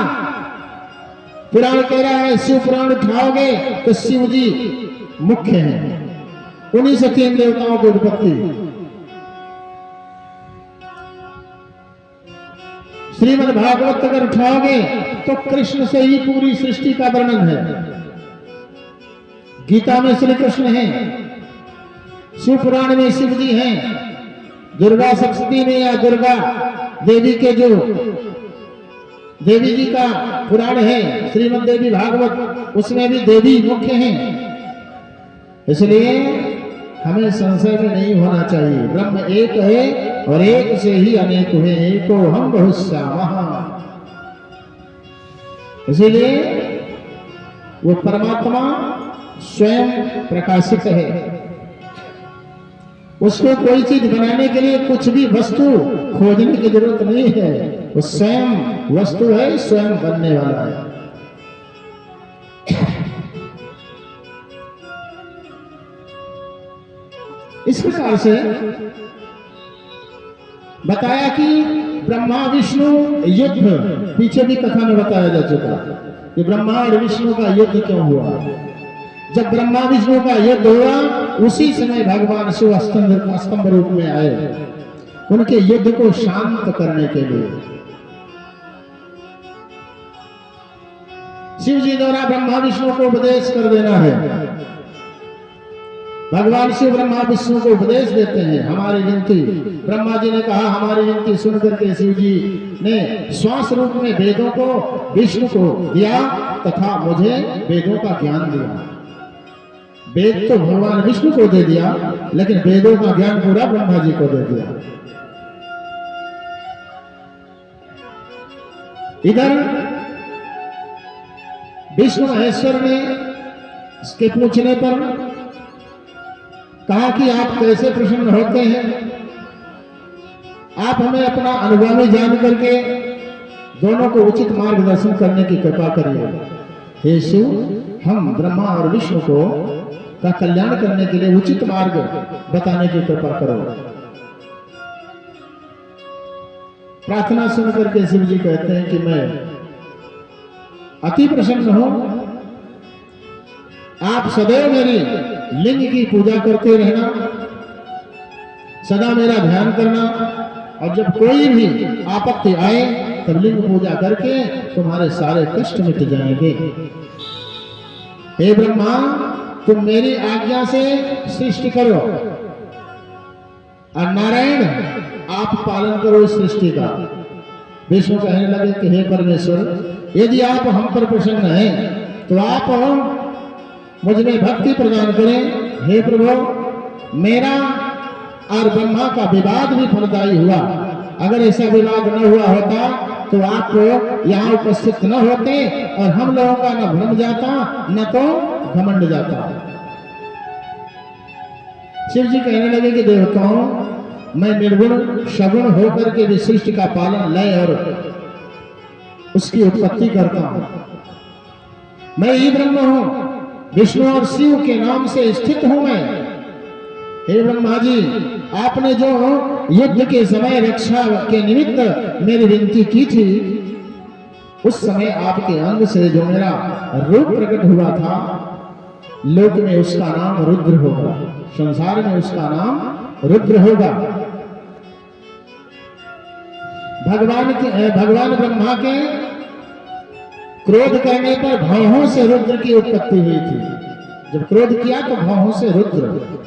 पुराण कह रहा है शिव पुराण उठाओगे तो शिव जी मुख्य हैं, उन्हीं से 3 देवताओं की उत्पत्ति। श्रीमद् भागवत अगर उठाओगे तो कृष्ण से ही पूरी सृष्टि का वर्णन है। गीता में श्री कृष्ण हैं, शिव पुराण में शिव जी हैं, दुर्गा सप्तमी में या दुर्गा देवी के जो देवी जी का पुराण है श्रीमद् देवी भागवत, उसमें भी देवी मुख्य हैं। इसलिए हमें संशय में नहीं होना चाहिए। ब्रह्म एक है और एक से ही अनेक हुए, एको हम बहुश्यामः। इसीलिए वो परमात्मा स्वयं प्रकाशित है। उसको कोई चीज बनाने के लिए कुछ भी वस्तु खोजने की जरूरत नहीं है, वो स्वयं वस्तु है, स्वयं बनने वाला है। इस प्रकार से बताया कि ब्रह्मा विष्णु युद्ध, पीछे भी कथा में बताया जा चुका कि ब्रह्मा और विष्णु का युद्ध क्यों हुआ। जब ब्रह्मा विष्णु का युद्ध हुआ उसी समय भगवान शिव स्तंभ रूप में आए, उनके युद्ध को शांत करने के लिए। शिव जी द्वारा ब्रह्मा विष्णु को उपदेश कर देना है। भगवान शिव ब्रह्मा विष्णु को उपदेश देते हैं हमारी विनती। ब्रह्मा जी ने कहा, हमारी विनती सुन करके शिव जी ने श्वास रूप में वेदों को विष्णु को दिया तथा मुझे वेदों का ज्ञान दिया। वेद तो भगवान विष्णु को दे दिया, लेकिन वेदों का ज्ञान पूरा ब्रह्मा जी को दे दिया। इधर विष्णु महेश्वर ने इसके पूछने पर कहा कि आप कैसे प्रसन्न होते हैं, आप हमें अपना अनुभव जान करके दोनों को उचित मार्गदर्शन करने की कृपा करिए। हे शिव, हम ब्रह्मा और विष्णु को का कल्याण करने के लिए उचित मार्ग बताने की कृपा करो। प्रार्थना सुन करके शिव जी कहते हैं कि मैं अति प्रसन्न हूं, आप सदैव मेरी लिंग की पूजा करते रहना, सदा मेरा ध्यान करना, और जब कोई भी आपत्ति आए तब लिंग पूजा करके तुम्हारे सारे कष्ट मिट जाएंगे। हे ब्रह्मा, तुम मेरी आज्ञा से सृष्टि करो, और नारायण आप पालन करो इस सृष्टि का। विष्णु कहने लगे कि हे परमेश्वर, यदि आप हम पर प्रसन्न हैं तो आप मुझ में भक्ति प्रदान करें। हे प्रभु, मेरा और ब्रह्मा का विवाद भी फलदायी हुआ। अगर ऐसा विवाद न हुआ होता तो आप यहाँ उपस्थित न होते और हम लोगों का न भ्रम जाता न तो घमंड जाता। शिव जी कहने लगे कि देवताओं, मैं निर्गुण सगुण होकर के भी सृष्टि का पालन, लय और उसकी उत्पत्ति करता हूं। मैं ही ब्रह्म हूं, विष्णु और शिव के नाम से स्थित हूं मैं। हे ब्रह्मा जी, आपने जो युद्ध के समय रक्षा के निमित्त मेरी विनती की थी, उस समय आपके अंग से जो मेरा रूप प्रकट हुआ था, लोक में उसका नाम रुद्र होगा, संसार में उसका नाम रुद्र होगा। भगवान ब्रह्मा के क्रोध करने पर भौहों से रुद्र की उत्पत्ति हुई थी। जब क्रोध किया तो भौहों से रुद्र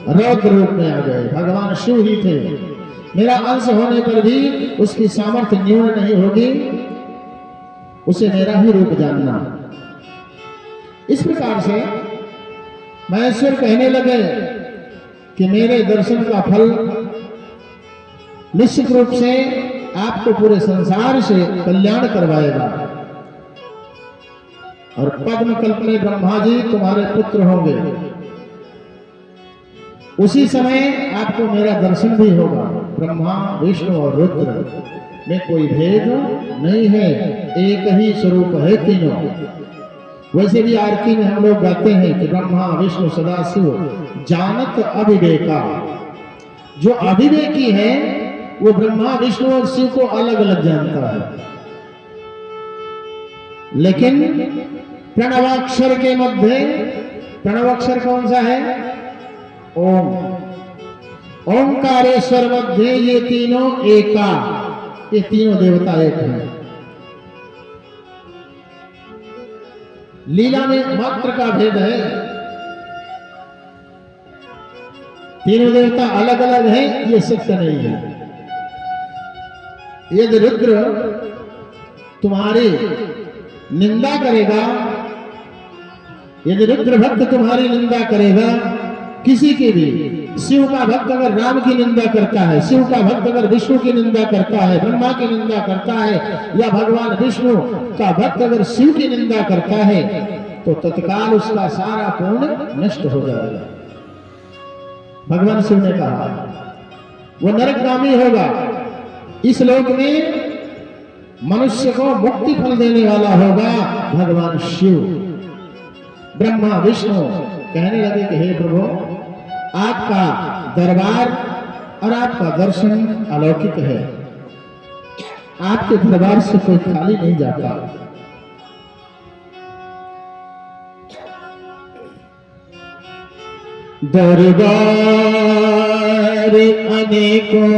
रौद्र रूप में आ गए। भगवान शिव ही थे। मेरा अंश होने पर भी उसकी सामर्थ्य न्यून नहीं होगी, उसे मेरा ही रूप जानना। इस प्रकार से महेश्वर कहने लगे कि मेरे दर्शन का फल निश्चित रूप से आपको पूरे संसार से कल्याण करवाएगा। और पद्म कल्प में ब्रह्मा जी तुम्हारे पुत्र होंगे। उसी समय आपको मेरा दर्शन भी होगा। ब्रह्मा विष्णु और रुद्र में कोई भेद नहीं है, एक ही स्वरूप है तीनों। वैसे भी आरती में हम लोग गाते हैं कि ब्रह्मा विष्णु सदाशिव जानत अविवेका। जो अविवेकी है वो ब्रह्मा विष्णु और शिव को अलग अलग जानता है, लेकिन प्रणवाक्षर के मध्य, प्रणवाक्षर कौन सा है? ओम। ओंकारेश्वर मध्य ये तीनों एका, ये तीनों देवता एक हैं। लीला में मात्र का भेद है, तीनों देवता अलग अलग हैं, ये सत्य नहीं है। यदि रुद्र तुम्हारी निंदा करेगा, यदि रुद्र भक्त तुम्हारी निंदा करेगा, किसी की भी, शिव का भक्त अगर राम की निंदा करता है, शिव का भक्त अगर विष्णु की निंदा करता है, ब्रह्मा की निंदा करता है, या भगवान विष्णु का भक्त अगर शिव की निंदा करता है, तो तत्काल उसका सारा पुण्य नष्ट हो जाएगा। भगवान शिव ने कहा वो नरकगामी होगा। इस लोक में मनुष्य को मुक्ति फल देने वाला होगा भगवान शिव। ब्रह्मा विष्णु कहने लगे कि हे प्रभु, आपका दरबार और आपका दर्शन अलौकिक है, आपके दरबार से कोई खाली नहीं जाता। दरबार अनेकों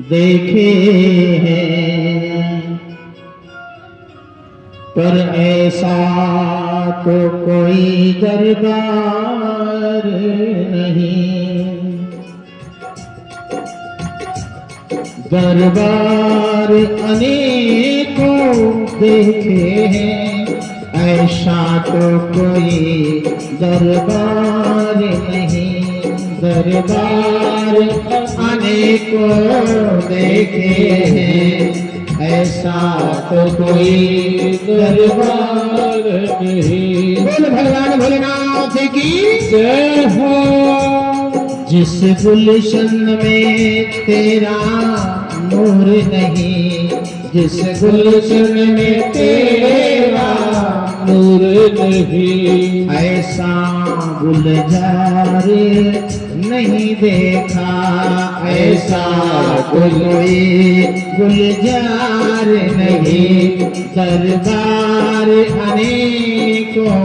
देखे हैं, पर ऐसा तो कोई दरबार नहीं। दरबार अनेकों देखे हैं, ऐसा तो कोई दरबार नहीं। दरबार अनेकों देखे हैं, ऐसा तो कोई दरबार नहीं। बोल भगवान भोलेनाथ की जय हो। जिस गुलशन में तेरा नूर नहीं, जिस गुलशन में तेरा नूर नहीं, ऐसा गुलजार नहीं देखा, ऐसा कोई गुलजार नहीं। दरबार अनेकों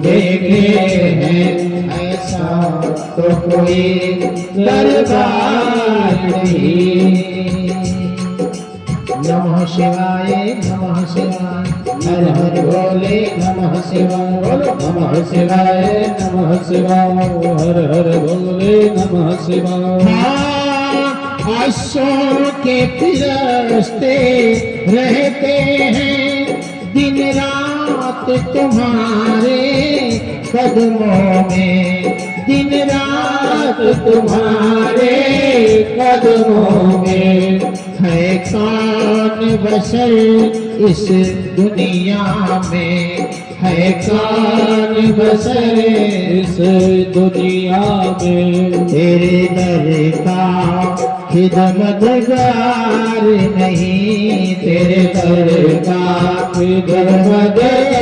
देखे हैं, ऐसा तो कोई दरबार नहीं। नमः शिवाय नमः शिवाय, हर हर भोले नमः शिवाय। बोलो नमः शिवाय नमः शिवाय, हर हर भोले नमः शिवाय। आशों के फिरस्ते रहते हैं, दिन रात तुम्हारे कदमों में, दिन रात तुम्हारे कदमों में। है कौन बशर इस दुनिया में, है कौन बशर इस दुनिया में। तेरे दर का खिदमतगार नहीं, तेरे दर का खिदमतगार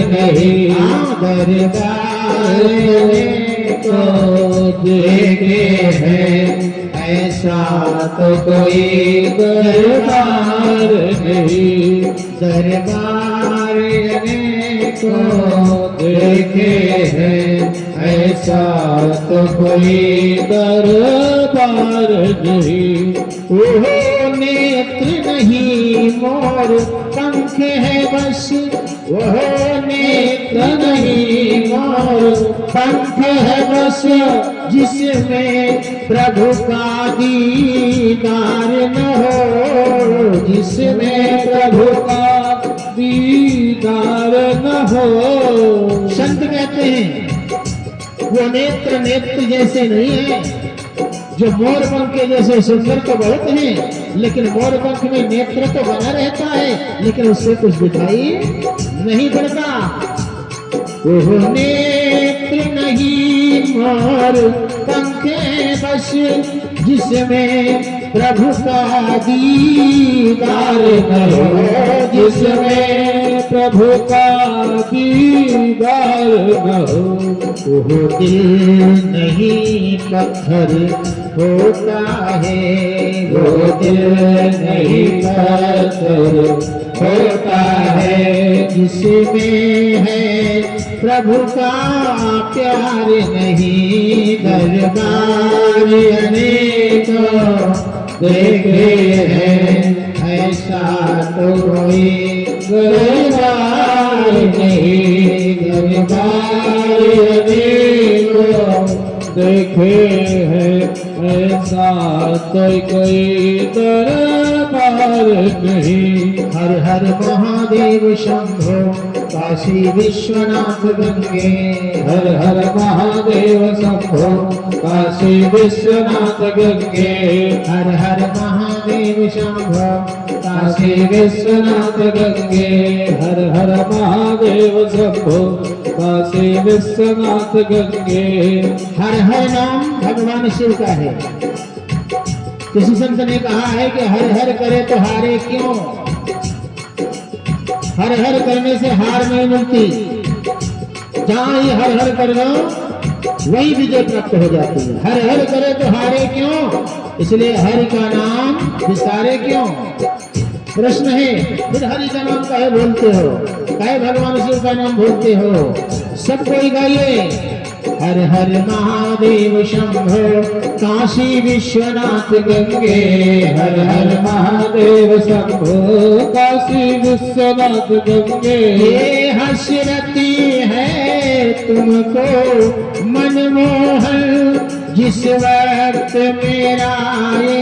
नहीं। दरबार को देखे हैं, ऐसा तो कोई दरबार नहीं। दरबार को देखे हैं, ऐसा तो कोई दरबार नहीं। ओह नेत्र नहीं मोर पंख है बस, वह नेत्र नहीं मोर पंख है बस, जिसमें प्रभु का दीदार न हो, जिसमें प्रभु का दीदार न हो। संत कहते हैं वो नेत्र नेत्र जैसे नहीं है, जो मोर पंख के जैसे सुंदर तो बहुत हैं, लेकिन मोर पंख में नेत्र तो बना रहता है, लेकिन उससे कुछ दिखाई नहीं पड़ता। वो नेत्र नहीं मोर पंखे बस, जिसमें प्रभु का दीदार न हो, जिसमें प्रभु का दीदार न हो। वो दिल नहीं पत्थर होता है, वो दिल नहीं पत्थर होता है, जिसमें है प्रभु का प्यार नहीं। दरबार अनेक देखे हैं, ऐसा तो कोई दरबार नहीं। दरबार अनेक देखे हैं, ऐसा तो कोई दरबार नहीं। हर हर महादेव शंभो काशी विश्वनाथ गंगे, हर हर महादेव शंभो काशी विश्वनाथ गंगे, हर हर महादेव शंभो काशी विश्वनाथ गंगे, हर हर महादेव शंभो काशी विश्वनाथ गंगे। हर हर नाम भगवान शिव का है। किसी संत ने कहा है कि हर हर करे तो हारे क्यों? हर हर करने से हार नहीं मिलती, जहां ही हर हर कर लो वही विजय प्राप्त हो जाती है। हर हर करे तो हारे क्यों? इसलिए हरि का नाम विस्तारे क्यों? प्रश्न है, फिर हरि का नाम काहे बोलते हो, काहे भगवान शिव का नाम बोलते हो? सब कोई गाइए। हर हर महादेव शंभो काशी विश्वनाथ गंगे, हर हर महादेव शंभो काशी विश्वनाथ गंगे। ये हसरती है तुमको मनमोहन, जिस वक्त मेरा ये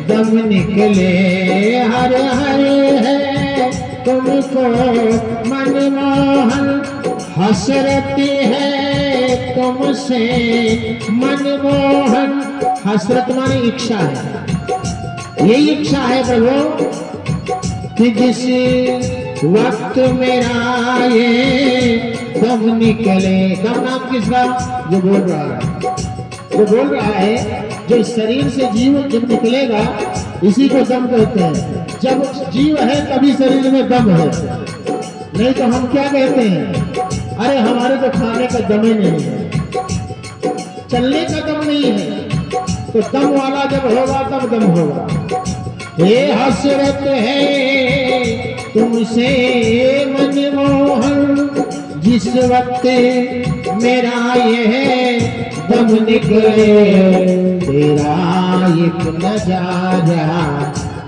दम निकले। हर हर है तुमको मनमोहन, हसरती है तुमसे मनमोहन। हसरत माने इच्छा है, यही इच्छा है प्रभु कि जिस वक्त मेरा ये दम निकले। दम नाम किसका? जो बोल रहा है, जो बोल रहा है, जो शरीर से जीव जब निकलेगा इसी को दम कहते हैं। जब जीव है तभी शरीर में दम है, नहीं तो हम क्या कहते हैं? अरे हमारे तो खाने का दम ही नहीं है, चलने का दम नहीं है। तो दम वाला जब होगा तब दम होगा। ये हसरत है तुमसे मनमोहन, जिस वक्त मेरा ये दम निकले। तेरा एक नजारा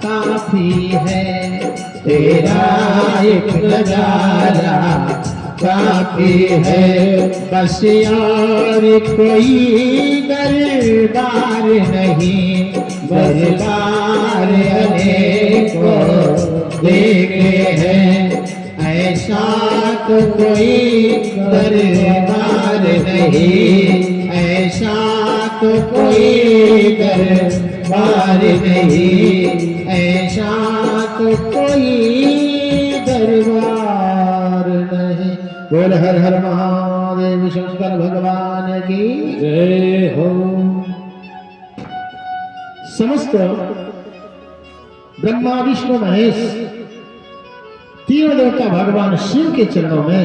काफी है, तेरा एक नजारा काफी है। बस यार कोई दरबार नहीं, दरबार अनेको देखे हैं, ऐसा तो कोई दरबार नहीं, ऐसा तो कोई दरबार नहीं, ऐसा तो कोई दरबार नहीं। बोल हर हर महादेव शंकर भगवान की जय हो। समस्त ब्रह्मा विष्णु महेश तीनों देवता भगवान शिव के चरणों में